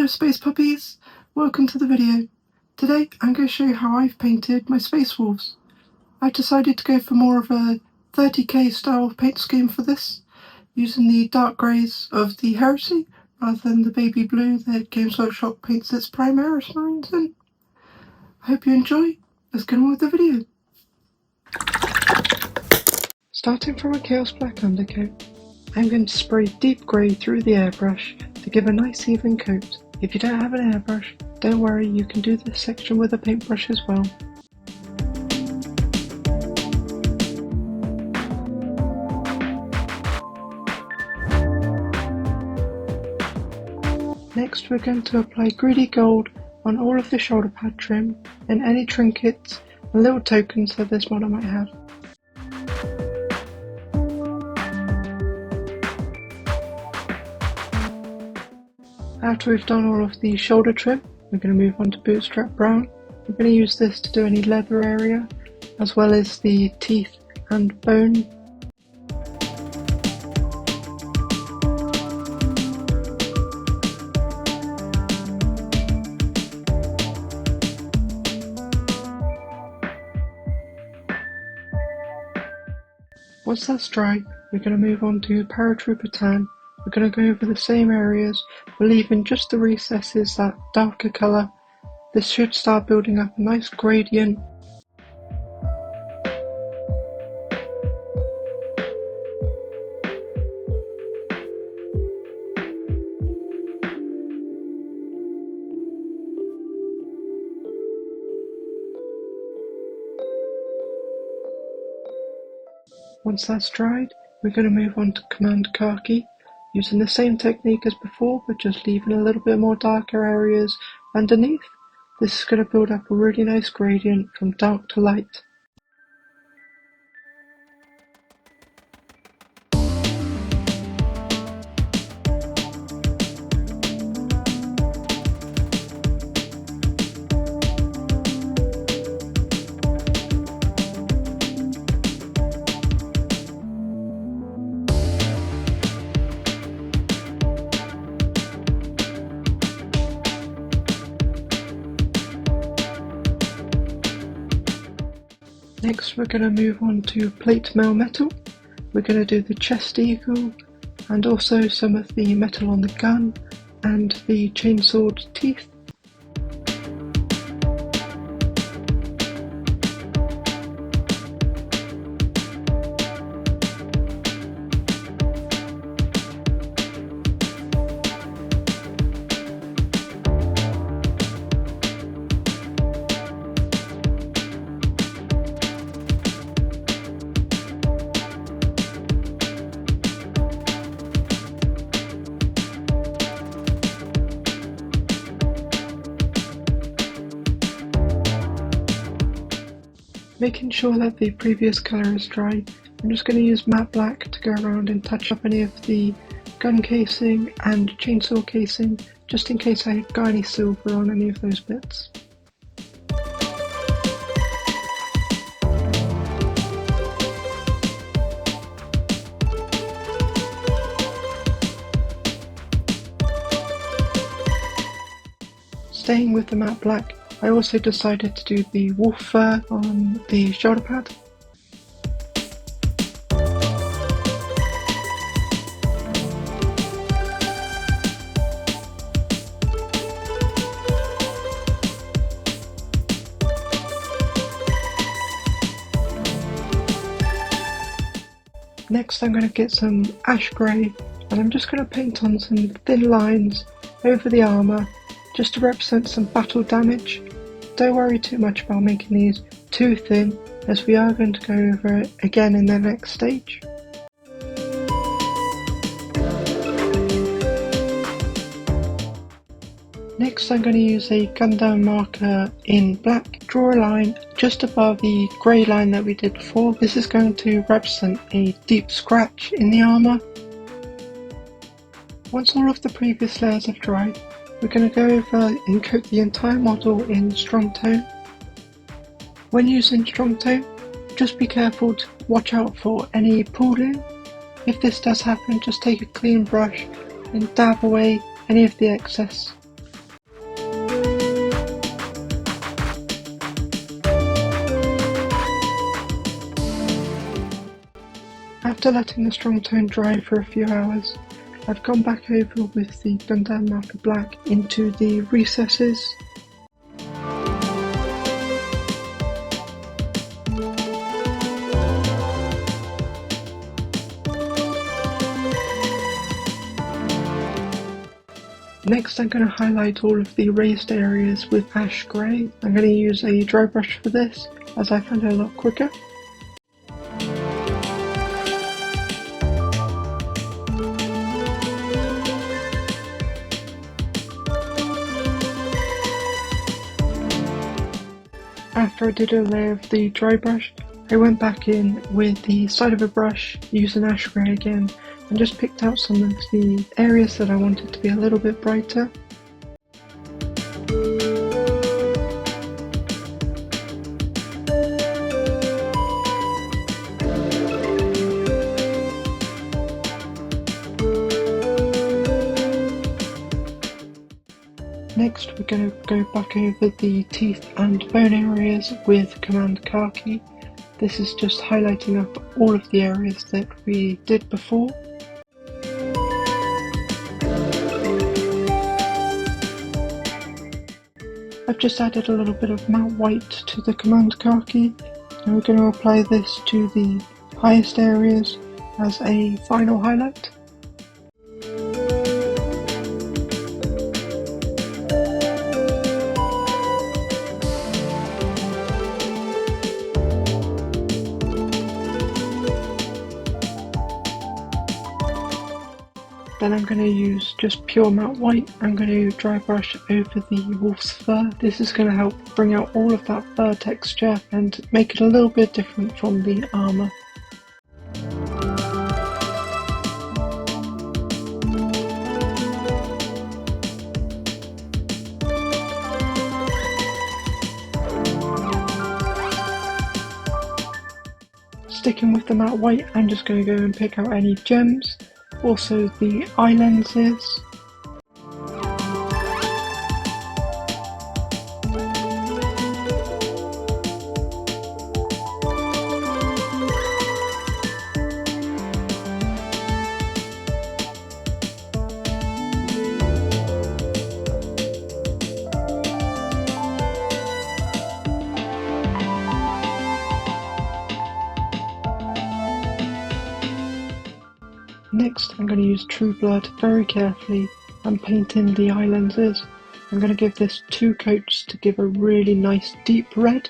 Hello space puppies, welcome to the video. Today I'm going to show you how I've painted my space wolves. I've decided to go for more of a 30k style paint scheme for this, using the dark greys of the Heresy rather than the baby blue that Games Workshop paints its Primaris Marines in. I hope you enjoy. Let's get on with the video. Starting from a Chaos Black undercoat, I'm going to spray deep grey through the airbrush to give a nice even coat. If you don't have an airbrush, don't worry, you can do this section with a paintbrush as well. Next we're going to apply greedy gold on all of the shoulder pad trim and any trinkets and little tokens that this model might have. After we've done all of the shoulder trim, we're going to move on to Bootstrap brown. We're going to use this to do any leather area, as well as the teeth and bone. Once that's dry, we're going to move on to Paratrooper tan. We're going to go over the same areas, but leaving just the recesses that darker colour. This should start building up a nice gradient. Once that's dried, we're going to move on to Command Khaki, using the same technique as before, but just leaving a little bit more darker areas underneath. This is going to build up a really nice gradient from dark to light. Next we're going to move on to plate mail metal. We're going to do the chest eagle and also some of the metal on the gun and the chainsawed teeth. Making sure that the previous colour is dry, I'm just going to use matte black to go around and touch up any of the gun casing and chainsaw casing, just in case I got any silver on any of those bits. Staying with the matte black, I also decided to do the wolf fur on the shoulder pad. Next I'm going to get some ash grey and I'm just going to paint on some thin lines over the armour just to represent some battle damage. Don't worry too much about making these too thin, as we are going to go over it again in the next stage. Next I'm going to use a Gundam marker in black, draw a line just above the grey line that we did before. This is going to represent a deep scratch in the armour. Once all of the previous layers have dried, we're going to go over and coat the entire model in strong tone. When using strong tone, just be careful to watch out for any pooling. If this does happen, just take a clean brush and dab away any of the excess. After letting the strong tone dry for a few hours, I've gone back over with the Gundam Alpha Black into the recesses. Next I'm going to highlight all of the raised areas with ash grey. I'm going to use a dry brush for this, as I find it a lot quicker. After I did a layer of the dry brush, I went back in with the side of a brush, using ash grey again, and just picked out some of the areas that I wanted to be a little bit brighter. Next we're going to go back over the teeth and bone areas with Command Khaki. This is just highlighting up all of the areas that we did before. I've just added a little bit of matte white to the Command Khaki, and we're going to apply this to the highest areas as a final highlight. Then I'm going to use just pure matte white. I'm going to dry brush over the wolf's fur. This is going to help bring out all of that fur texture and make it a little bit different from the armour. Sticking with the matte white, I'm just going to go and pick out any gems. Also the eye lenses. Next I'm going to use True Blood very carefully and paint in the eye lenses. I'm going to give this 2 coats to give a really nice deep red.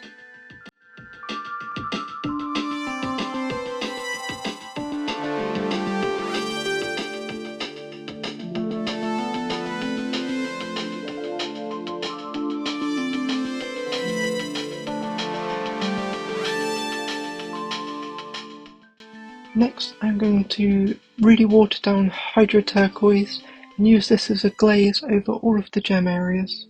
Next I'm going to really water down Hydra Turquoise and use this as a glaze over all of the gem areas.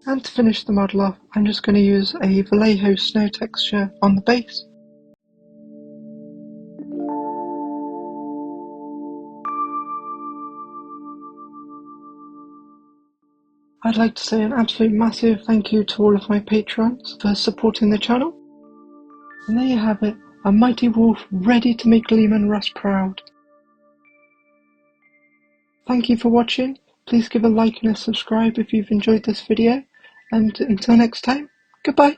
And to finish the model off, I'm just going to use a Vallejo snow texture on the base. I'd like to say an absolute massive thank you to all of my patrons for supporting the channel. And there you have it, a mighty wolf ready to make Leman Russ proud. Thank you for watching. Please give a like and a subscribe if you've enjoyed this video. And until next time, goodbye.